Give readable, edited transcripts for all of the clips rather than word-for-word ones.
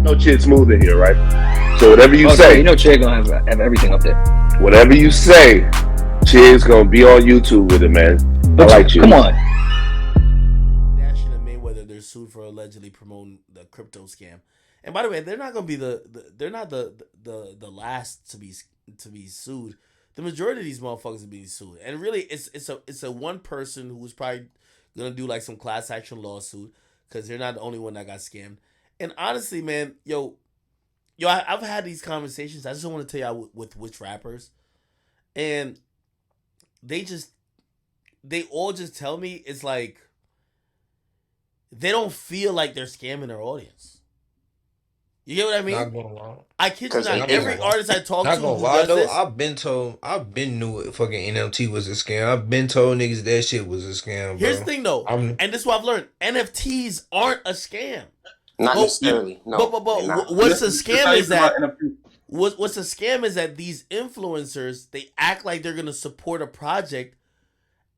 No Chid Smooth in here, right? So whatever you say, you know, Chid gonna have everything up there. Whatever you say, Chid's gonna be on YouTube with it, man. But I like you. Come on. Kardashian and Mayweather, they're sued for allegedly promoting the crypto scam. And by the way, they're not gonna be they're not the last to be sued. The majority of these motherfuckers are being sued, and really, it's a one person who's probably gonna do like some class action lawsuit because they're not the only one that got scammed. And honestly, man, I've had these conversations. I just don't want to tell y'all with which rappers, and they all just tell me it's like they don't feel like they're scamming their audience. You get what I mean? Not gonna lie. I kid you not. Every artist I talk to who does this, I've been knew it fucking NFT was a scam. I've been told niggas that shit was a scam, bro. Here's the thing though, and this is what I've learned. NFTs aren't a scam. Not necessarily. No. But what's a scam is that what's a scam is that these influencers, they act like they're gonna support a project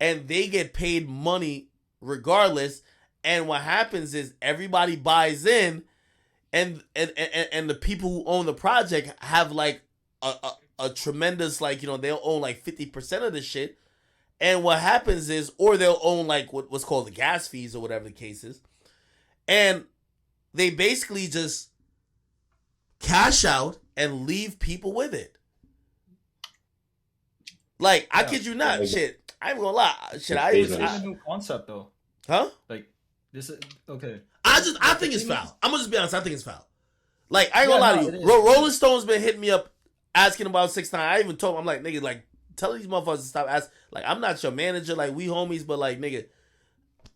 and they get paid money regardless. And what happens is everybody buys in. And the people who own the project have like a tremendous, like, they'll own like 50% of the shit. And what happens is, or they'll own like what's called the gas fees or whatever the case is. And they basically just cash out and leave people with it. Like, I kid you not, shit. I ain't gonna lie. Shit, It's a new concept though. Huh? Like, this is okay. I think it's foul. I'm gonna just be honest. I think it's foul. Like, I ain't gonna lie to you. Rolling Stone's been hitting me up asking about 6ix9ine. I even told him, I'm like, nigga, like, tell these motherfuckers to stop asking. Like, I'm not your manager. Like, we homies, but like, nigga,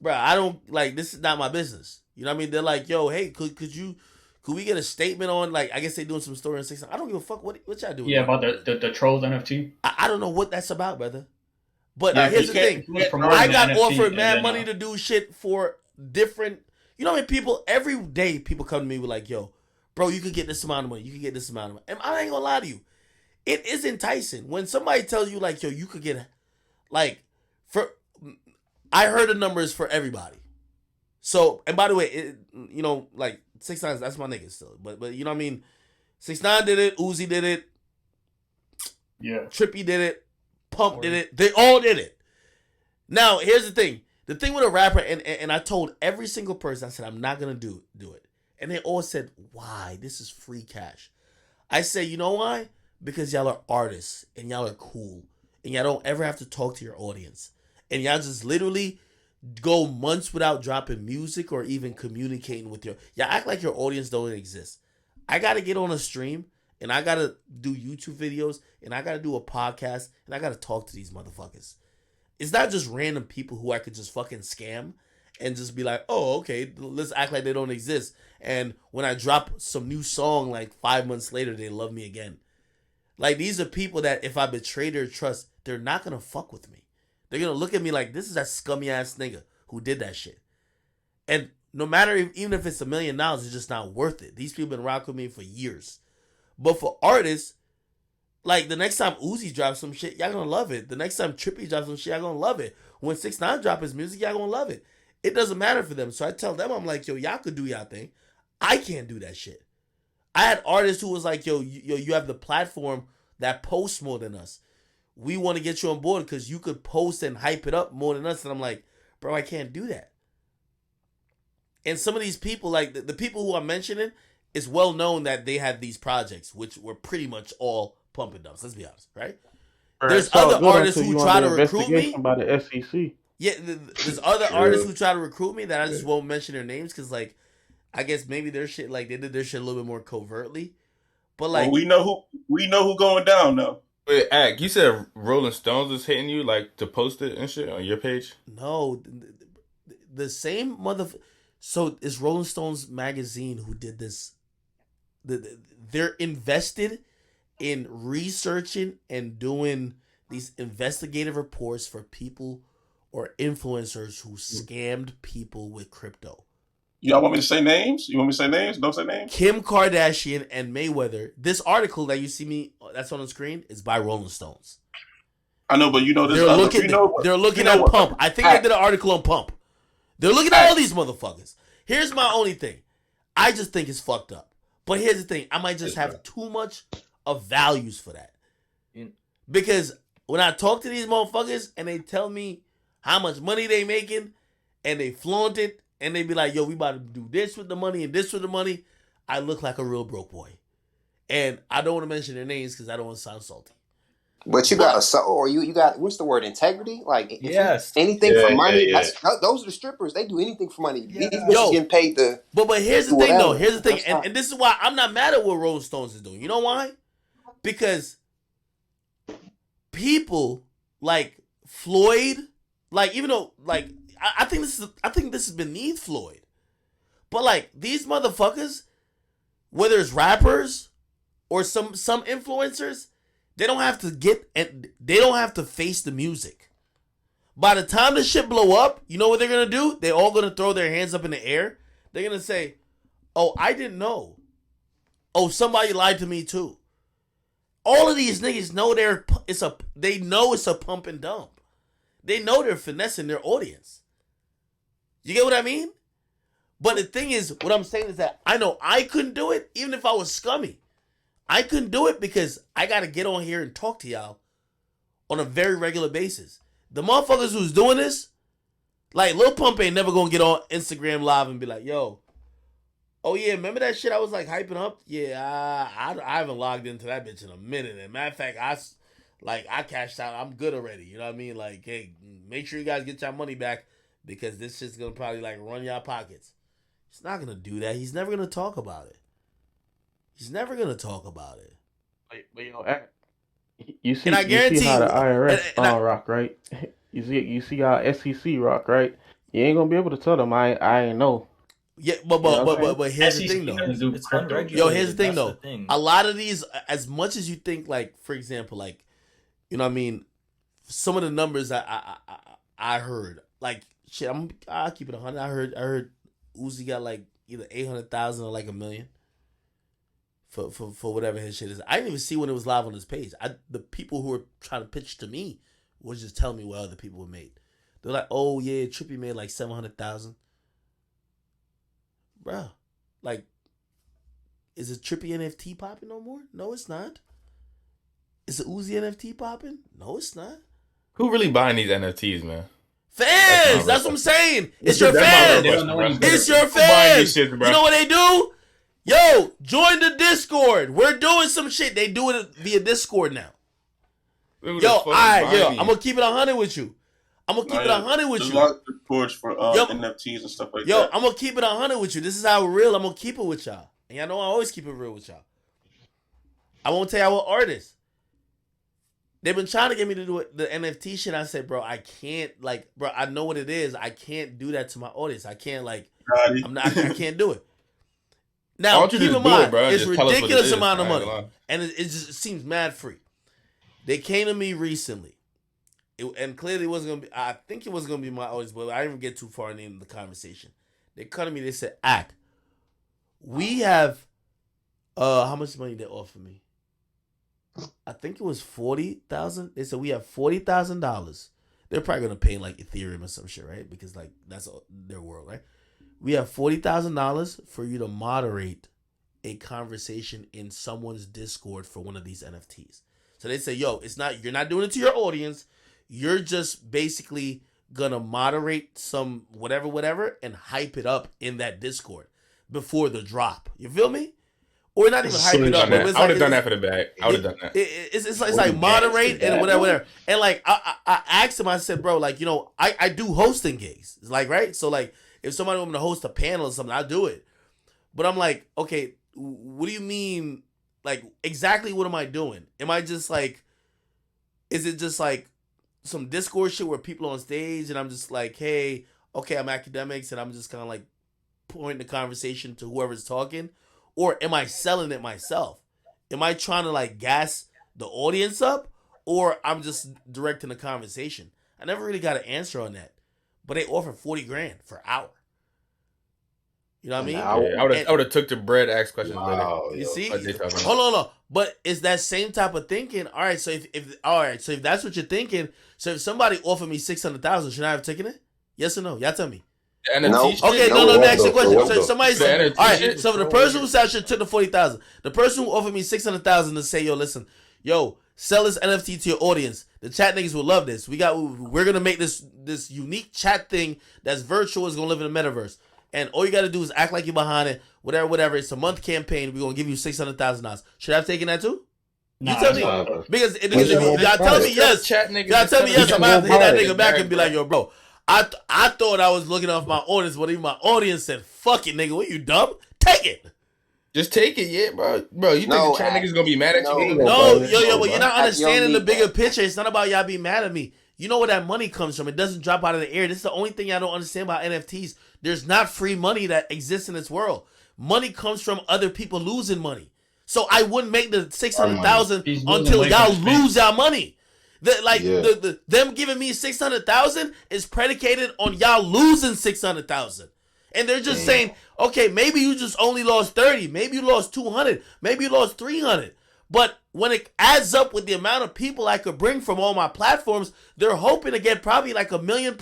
bro, I don't, like, this is not my business. You know what I mean? They're like, yo, hey, could we get a statement on, like, I guess they doing some story on 6ix9ine. I don't give a fuck what y'all doing. Yeah, about the trolls NFT. I don't know what that's about, brother. But here's the thing. I got offered mad money to do shit for different. You know how many people, every day people come to me with like, yo, bro, you could get this amount of money. You could get this amount of money. And I ain't gonna lie to you. It is enticing. When somebody tells you like, yo, you could get, like, I heard the numbers for everybody. So, and by the way, like 6ix9ine, that's my nigga still. But you know what I mean? 6ix9ine did it. Uzi did it. Yeah. Trippy did it. Pump did it. They all did it. Now, here's the thing. The thing with a rapper, and I told every single person, I said, I'm not going to do it. And they all said, why? This is free cash. I said, you know why? Because y'all are artists, and y'all are cool, and y'all don't ever have to talk to your audience. And y'all just literally go months without dropping music or even communicating with y'all act like your audience don't exist. I got to get on a stream, and I got to do YouTube videos, and I got to do a podcast, and I got to talk to these motherfuckers. It's not just random people who I could just fucking scam and just be like, oh, okay, let's act like they don't exist. And when I drop some new song, like 5 months later, they love me again. Like, these are people that if I betray their trust, they're not going to fuck with me. They're going to look at me like, this is that scummy ass nigga who did that shit. And no matter, even if it's $1 million, it's just not worth it. These people been rocking with me for years. But for artists, like, the next time Uzi drops some shit, y'all gonna love it. The next time Trippy drops some shit, y'all gonna love it. When 6ix9ine drop his music, y'all gonna love it. It doesn't matter for them. So I tell them, I'm like, yo, y'all could do y'all thing. I can't do that shit. I had artists who was like, yo, you have the platform that posts more than us. We want to get you on board because you could post and hype it up more than us. And I'm like, bro, I can't do that. And some of these people, like the people who I'm mentioning, it's well known that they had these projects, which were pretty much all pump and dumps. Let's be honest, right? There's other artists who try to recruit me. By the SEC. Yeah, there's other artists who try to recruit me that I just won't mention their names because, like, I guess maybe their shit, like, they did their shit a little bit more covertly. But like, we know who going down though. Wait, Ak, you said Rolling Stones was hitting you like to post it and shit on your page? No, the same So it's Rolling Stones magazine who did this. They're invested in researching and doing these investigative reports for people or influencers who scammed people with crypto. Y'all want me to say names? You want me to say names? Don't say names? Kim Kardashian and Mayweather. This article that you see me that's on the screen is by Rolling Stones. I know, but you know this. They're looking at Pump. I think they did an article on Pump. They're looking at all these motherfuckers. Here's my only thing. I just think it's fucked up. But here's the thing: I might just have too much of values for that. Because when I talk to these motherfuckers and they tell me how much money they making and they flaunt it and they be like, yo, we about to do this with the money and this with the money, I look like a real broke boy. And I don't want to mention their names because I don't want to sound salty. But you got you got, what's the word, integrity? Like, yes, anything for money. Those are the strippers. They do anything for money. Yeah. These bitches getting paid to. But here's the thing, though. Here's the thing, and this is why I'm not mad at what Rolling Stones is doing. You know why? Because people like Floyd, like even though like I think this is beneath Floyd, but like these motherfuckers, whether it's rappers or some influencers, they don't have to face the music. By the time the shit blow up, you know what they're gonna do? They're all gonna throw their hands up in the air. They're gonna say, "Oh, I didn't know. Oh, somebody lied to me too." All of these niggas know they know it's a pump and dump. They know they're finessing their audience. You get what I mean? But the thing is, what I'm saying is that I know I couldn't do it, even if I was scummy. I couldn't do it because I gotta get on here and talk to y'all on a very regular basis. The motherfuckers who's doing this, like Lil Pump ain't never gonna get on Instagram Live and be like, yo, oh yeah, remember that shit I was like hyping up? Yeah, I haven't logged into that bitch in a minute. And matter of fact, I cashed out. I'm good already. You know what I mean? Like, hey, make sure you guys get your money back because this shit's gonna probably like run your pockets. He's not gonna do that. He's never gonna talk about it. He's never gonna talk about it. But you know, you see, and I guarantee you see how the IRS rock, right? You see how SEC rock, right? You ain't gonna be able to tell them I ain't know. Yeah, but here's the thing though. It's unregulated. Yo, here's the thing That's though. A lot of these, as much as you think, like for example, like you know what I mean, some of the numbers I heard, like shit, I'll keep it 100. I heard Uzi got like either 800,000 or like $1 million for whatever his shit is. I didn't even see when it was live on his page. The people who were trying to pitch to me was just telling me what other people were made. They're like, oh yeah, Trippie made like 700,000. Bro, like, is a Trippie NFT popping no more? No, it's not. Is the Uzi NFT popping? No, it's not. Who really buying these NFTs, man? Fans! That's what I'm saying. It's your fans. It's your fans. You know what they do? Yo, join the Discord. We're doing some shit. They do it via Discord now. Yo, I'm gonna keep it 100 with you. I'm gonna keep it 100 with you. There's a lot of reports for NFTs and stuff like that. Yo, I'm gonna keep it 100 with you. This is how real I'm gonna keep it with y'all. And y'all know I always keep it real with y'all. I won't tell y'all what artists. They've been trying to get me to do the NFT shit. I said, bro, I can't, like, bro, I know what it is. I can't do that to my audience. I can't, like, I can't do it. Now, keep in mind, it's ridiculous amount of money. And it just seems mad free. They came to me recently. And clearly it wasn't going to be, I think it wasn't going to be my audience, but I didn't get too far in the conversation. They cut to me, they said, we have, how much money they offer me? I think it was 40,000. They said we have $40,000. They're probably gonna pay like Ethereum or some shit, right? Because like that's their world, right? We have $40,000 for you to moderate a conversation in someone's Discord for one of these NFTs. So they say, yo, you're not doing it to your audience. You're just basically gonna moderate some whatever and hype it up in that Discord before the drop. You feel me? Or not even hype it up. I would have done that for the bag. I would have done that. It's like moderate and whatever. And like I asked him, I said, bro, like, you know, I do hosting gigs. It's like, right? So like if somebody want me to host a panel or something, I'll do it. But I'm like, okay, what do you mean? Like exactly what am I doing? Am I just like, is it just like some Discord shit where people on stage and I'm just like, hey, okay, I'm Akademiks and I'm just kind of like pointing the conversation to whoever's talking? Or am I selling it myself? Am I trying to like gas the audience up? Or I'm just directing the conversation? I never really got an answer on that. But they offer $40,000 for an hour. You know what I mean? Yeah, I would have took the bread, asked questions later. You see? Hold on. But it's that same type of thinking. All right, so if that's what you're thinking, so if somebody offered me $600,000, should I have taken it? Yes or no? Y'all tell me. The NFT No. shit? Okay, No, let me what ask you a though? question. For what So though? somebody The said, NFT all right, shit? so the person who said I should took the 40,000. The person who offered me 600,000 to say, yo, listen, yo, sell this NFT to your audience. The chat niggas will love this. We're gonna make this unique chat thing that's virtual, is gonna live in the metaverse. And all you gotta do is act like you're behind it, whatever. It's a month campaign. We're gonna give you $600,000. Should I have taken that too? Nah, You tell that's me. not- Nah, Because What's if your y'all whole tell me point? yes, Chat niggas y'all tell me is yes, I'm telling gonna have to hit that What's your nigga back whole and be like, yo, bro, I thought I was looking off my audience, but even my audience said, fuck it, nigga. What, you dumb? Take it. Just take it, yeah, bro. Bro, you No, think the chat niggas gonna be mad at no. you? No, bro. yo, No, but bro. you're not Yo, understanding the Nick, bigger picture. It's not about y'all being mad at me. You know where that money comes from. It doesn't drop out of the air. This is the only thing y'all don't understand about NFTs. There's not free money that exists in this world. Money comes from other people losing money. So I wouldn't make the 600,000 He's losing until money y'all from space. lose y'all money. Yeah. Them giving me 600,000 is predicated on y'all losing 600,000. And they're just saying, okay, maybe you just only lost 30, maybe you lost 200, maybe you lost 300. But when it adds up with the amount of people I could bring from all my platforms, they're hoping to get probably like 1.5 million,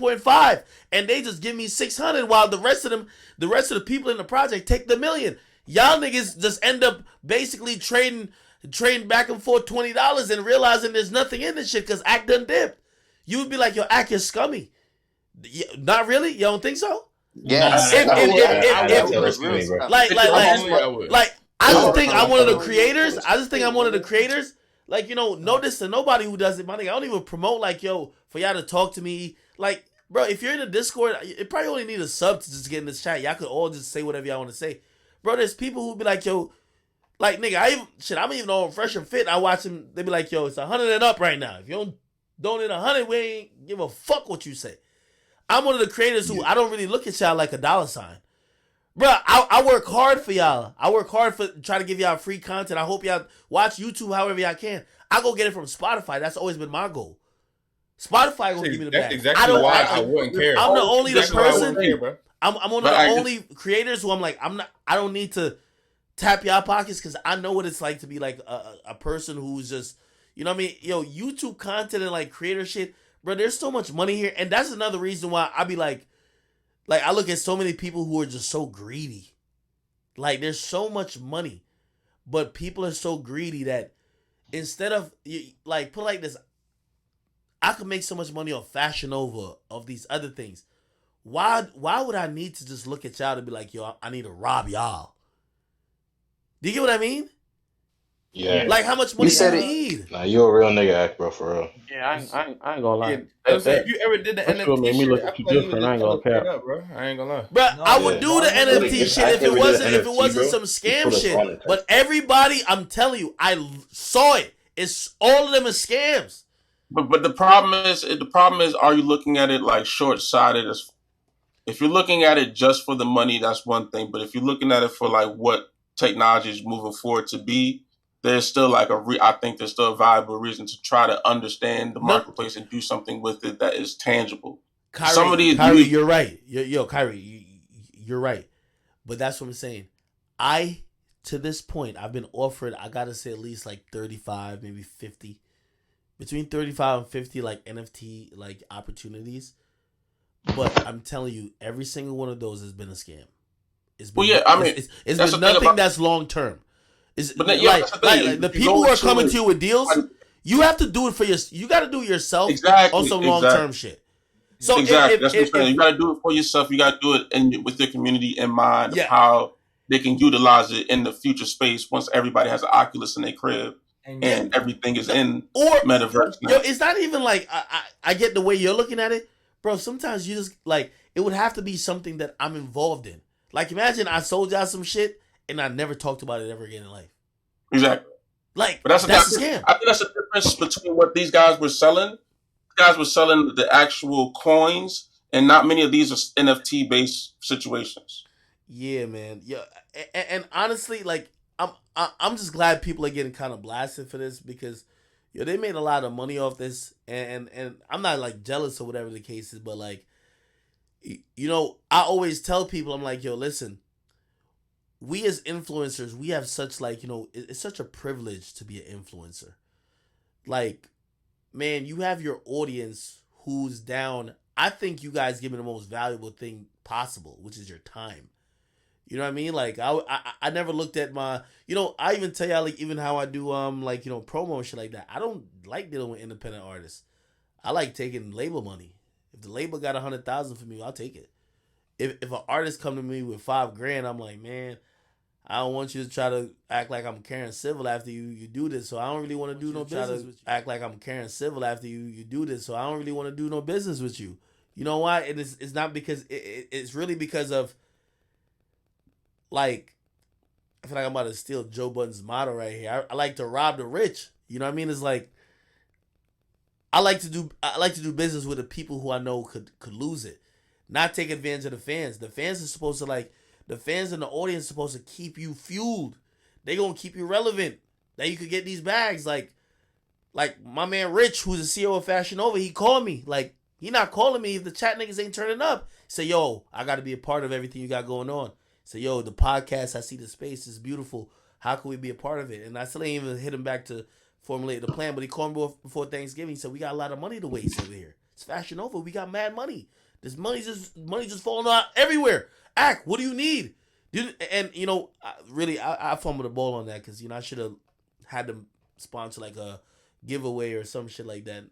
and they just give me 600, while the rest of the people in the project take the million. Y'all niggas just end up basically trading back and forth $20 and realizing there's nothing in this shit because Act done dipped. You would be like, yo, Act is scummy. Yeah, not really? You don't think so? Yes. If- No, if- yeah, if- I if- would if- agree with bro. you. Like, I would. I just Oh, think oh, I'm one of the oh, creators. oh, I just think I'm one of the creators. Like, no diss to nobody who does it. My nigga, I don't even promote, like, yo, for y'all to talk to me. Like, bro, if you're in the Discord, it probably only need a sub to just get in this chat. Y'all could all just say whatever y'all want to say. Bro, there's people who be like, yo, like, nigga, I'm even on Fresh and Fit. I watch them. They be like, yo, it's 100 and up right now. If you don't donate 100, we ain't give a fuck what you say. I'm one of the creators who I don't really look at y'all like a dollar sign. Bro, I work hard for y'all. I work hard for try to give y'all free content. I hope y'all watch YouTube however y'all can. I go get it from Spotify. That's always been my goal. Spotify gonna give me the That's bag. exactly why I wouldn't care. I'm the only That's why I person. wouldn't care, bro. I'm one of But the I only creators who I'm like, I don't need to tap y'all pockets because I know what it's like to be like a person who's just, you know what I mean? Yo, YouTube content and like creator shit, bro, there's so much money here. And that's another reason why I be like I look at so many people who are just so greedy. Like, there's so much money, but people are so greedy that instead of, like, put it like this, I could make so much money off Fashion Nova, of these other things. Why would I need to just look at y'all to be like, yo, I need to rob y'all? Do you get what I mean? Yeah. Like, how much money do said you it. need? Nah, you a real nigga, Act, bro, for real. Yeah, I ain't gonna lie. Yeah, I'm saying, That if you ever did the that sure NFT made me shit, look I at you feel like you different. I would ain't just gonna straight cap. up, bro. I ain't gonna lie. Bruh, No, I would do the no, NFT if shit I if it ever did wasn't an if it NFT, wasn't bro, some you scam put us shit. on it. But everybody, I'm telling you, I saw it. It's all of them is scams. But the problem is, are you looking at it like short sighted? If you're looking at it just for the money, that's one thing. But if you're looking at it for like what technology is moving forward to be, there's still like I think there's still a viable reason to try to understand the No, marketplace and do something with it that is tangible. Kyrie, Some of these, you're right. Kyrie, you're right. But that's what I'm saying. To this point, I've been offered, I gotta say, at least like 35, maybe 50, between 35 and 50 like NFT like opportunities. But I'm telling you, every single one of those has been a scam. It's been, it's that's been the thing nothing about- that's long term. But then, yeah, that's the thing. Like the If you people go who are into coming it- to you with deals, you have to do it for you got to do it yourself Exactly, on some long term shit. So exactly, if, that's what I'm saying. You got to do it for yourself. You got to do it with your community in mind of Yeah. how they can utilize it in the future space once everybody has an Oculus in their crib and everything is in metaverse now. Yo, it's not even like I get the way you're looking at it, bro. Sometimes you just like it would have to be something that I'm involved in. Like, imagine I sold y'all some shit and I never talked about it ever again in life. Exactly. Like, But that's a scam. I think that's the difference between what these guys were selling. These guys were selling the actual coins, and not many of these are NFT based situations. Yeah, man. Yeah, and honestly, like I'm just glad people are getting kind of blasted for this because they made a lot of money off this, and I'm not like jealous or whatever the case is, but like I always tell people, I'm like, yo, listen, we as influencers, we have such like it's such a privilege to be an influencer. Like, man, you have your audience who's down. I think you guys give me the most valuable thing possible, which is your time. You know what I mean? Like I never looked at my, I even tell y'all like even how I do like promo and shit like that. I don't like dealing with independent artists. I like taking label money. If the label got 100,000 for me, I'll take it. If an artist come to me with $5,000, I'm like, man, I don't want you to try to act like I'm Karen Civil after you do this. So I don't really want to do no business with you. Act like I'm Karen Civil after you do this. So I don't really want to do no business with you. You know why? And it's not because it's really because of like I feel like I'm about to steal Joe Budden's motto right here. I like to rob the rich. You know what I mean? It's like I like to do business with the people who I know could lose it, not take advantage of the fans. The fans are supposed to the fans in the audience are supposed to keep you fueled. They gonna keep you relevant. That you could get these bags. Like my man Rich, who's the CEO of Fashion Nova, he called me. Like he not calling me if the chat niggas ain't turning up. He said, yo, I got to be a part of everything you got going on. Say, yo, the podcast, I see the space, is beautiful. How can we be a part of it? And I still ain't even hit him back to formulate the plan, but he called me before Thanksgiving. He said, we got a lot of money to waste over here. It's Fashion Nova. We got mad money. This money just falling out everywhere. Act, what do you need? And, I fumbled the ball on that because, I should have had them sponsor like a giveaway or some shit like that.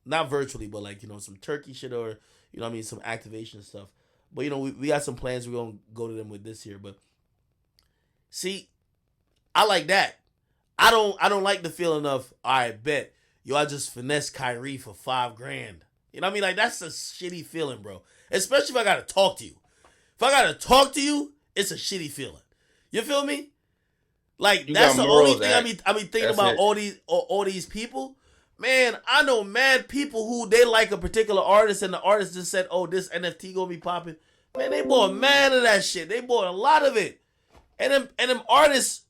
Not virtually, but like, some turkey shit or, some activation stuff. But, we got some plans we're going to go to them with this year. But, see, I like that. I don't like the feeling of, all right, bet. Yo, I just finessed Kyrie for $5,000. You know what I mean? Like, that's a shitty feeling, bro. Especially if I got to talk to you. If I got to talk to you, it's a shitty feeling. You feel me? Like, that's the only thing I be thinking about all these people. Man, I know mad people who they like a particular artist and the artist just said, oh, this NFT gonna be popping. Man, they bought mad of that shit. They bought a lot of it. And them artists,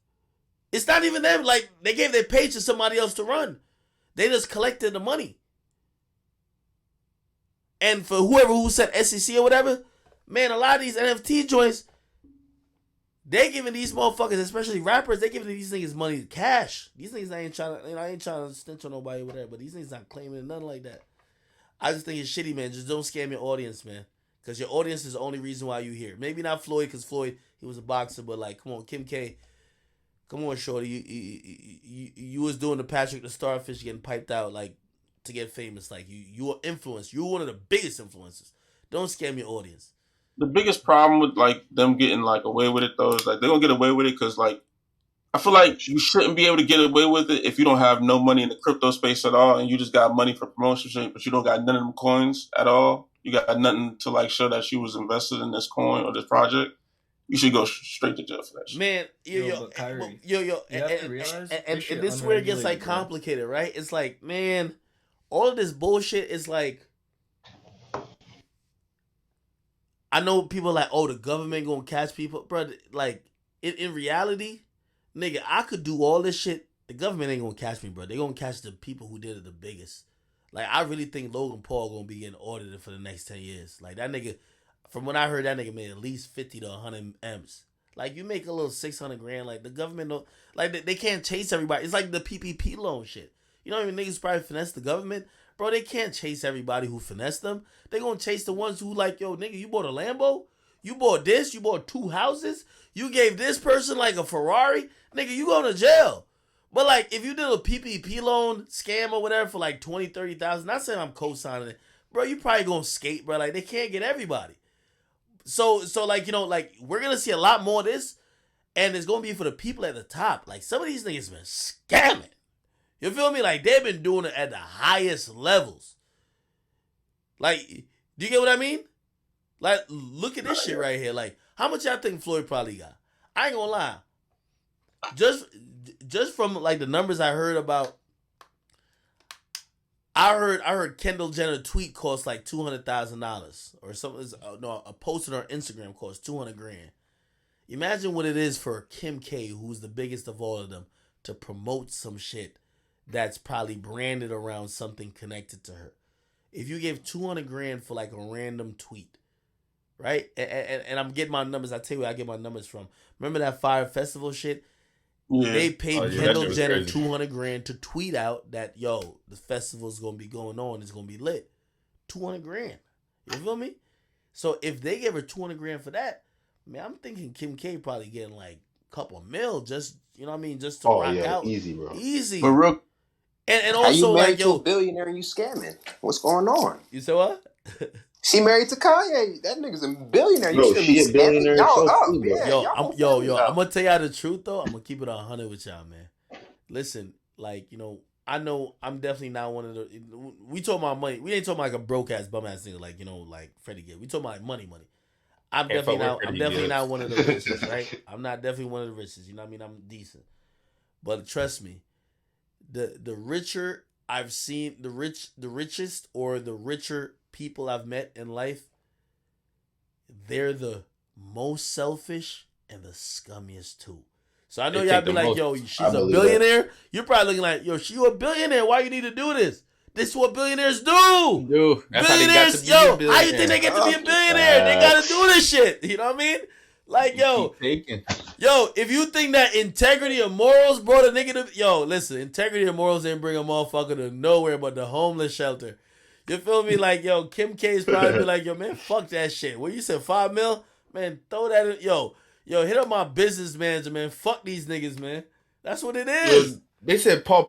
it's not even them. Like, they gave their page to somebody else to run. They just collected the money. And for who said SEC or whatever, man, a lot of these NFT joints, they giving these motherfuckers, especially rappers, they giving these niggas money cash. These niggas ain't trying to, I ain't trying to snitch on nobody or whatever, but these niggas not claiming nothing like that. I just think it's shitty, man. Just don't scam your audience, man. Because your audience is the only reason why you here. Maybe not Floyd, because Floyd, he was a boxer, but like, come on, Kim K, come on, shorty. You was doing the Patrick the Starfish getting piped out, like, to get famous. Like, you were influenced. You were one of the biggest influencers. Don't scam your audience. The biggest problem with like them getting like away with it though is like they're gonna get away with it because like I feel like you shouldn't be able to get away with it if you don't have no money in the crypto space at all and you just got money for promotion, but you don't got none of them coins at all. You got nothing to like show that you was invested in this coin or this project. You should go straight to jail for that shit. Man, Kyrie, and this is where it gets like complicated, right? It's like, man, all of this bullshit is like, I know people are like, oh, the government gonna catch people, bro. Like, in reality, nigga, I could do all this shit. The government ain't gonna catch me, bro. They gonna catch the people who did it the biggest. Like, I really think Logan Paul gonna be getting audited for the next 10 years. Like, that nigga, from what I heard, that nigga made at least 50 to 100 M's. Like, you make a little 600 grand. Like, the government don't, like, they can't chase everybody. It's like the PPP loan shit. You know what I mean? Niggas probably finesse the government. Bro, they can't chase everybody who finessed them. They gonna chase the ones who like, yo, nigga, you bought a Lambo? You bought this? You bought 2 houses? You gave this person like a Ferrari? Nigga, you going to jail. But like, if you did a PPP loan scam or whatever for like 20, 30,000, not saying I'm co-signing it, bro, you probably gonna skate, bro. Like, they can't get everybody. So like, like, we're gonna see a lot more of this, and it's gonna be for the people at the top. Like, some of these niggas been scamming. You feel me? Like, they've been doing it at the highest levels. Like, do you get what I mean? Like, look at this shit right here. Like, how much y'all think Floyd probably got? I ain't gonna lie. Just from, like, the numbers I heard about, I heard Kendall Jenner tweet cost like $200,000 or something. No, a post on her Instagram cost $200,000. Imagine what it is for Kim K, who's the biggest of all of them, to promote some shit that's probably branded around something connected to her. If you give $200,000 for like a random tweet, right? And I'm getting my numbers. I tell you where I get my numbers from. Remember that Fire Festival shit? Yeah. They paid Kendall Jenner $200,000 to tweet out that, yo, the festival's gonna be going on. It's gonna be lit. $200,000. You feel me? So if they gave her 200 grand for that, man, I'm thinking Kim K probably getting like a couple mil just, you know what I mean, just to rock out. Easy, bro. Easy. But real, And How you also married like, to a yo, billionaire and you scamming? What's going on? you said what? She married to Kanye. That nigga's a billionaire. You Bro, shouldn't she be a billionaire scamming y'all herself up. too, bro. Yeah, Yo, y'all I'm, whole yo, family yo, up. I'm gonna tell y'all the truth though. I'm gonna keep it 100 with y'all, man. Listen, like, you know, I know I'm definitely not one of the. We talking about money. We ain't talking about like a broke ass bum ass nigga, like, you know, like Freddie Gibbs. We talking about like money. I'm Can't definitely fuck with not. I'm Freddie definitely Gibbs. not one of the richest, right? I'm not definitely one of the richest. You know what I mean? I'm decent, but trust me, the richer I've seen, the richest or the richer people I've met in life, they're the most selfish and the scummiest too. So I know They y'all take be the like, most. yo, I she's a believe billionaire. You're probably looking like, yo, she a billionaire. Why you need to do this? This is what billionaires do. Dude, that's how they got to Billionaires, be yo, a how you think billionaire. they get to be a billionaire? They gotta Facts. do this shit. You know what I mean? Like, yo, Keep taking. yo, if you think that integrity and morals brought a nigga to, yo, listen, integrity and morals didn't bring a motherfucker to nowhere but the homeless shelter. You feel me? Like, yo, Kim K's probably be like, yo, man, fuck that shit. What you said, 5 mil? Man, throw that in. Yo, hit up my business manager, man. Fuck these niggas, man. That's what it is. They said Paul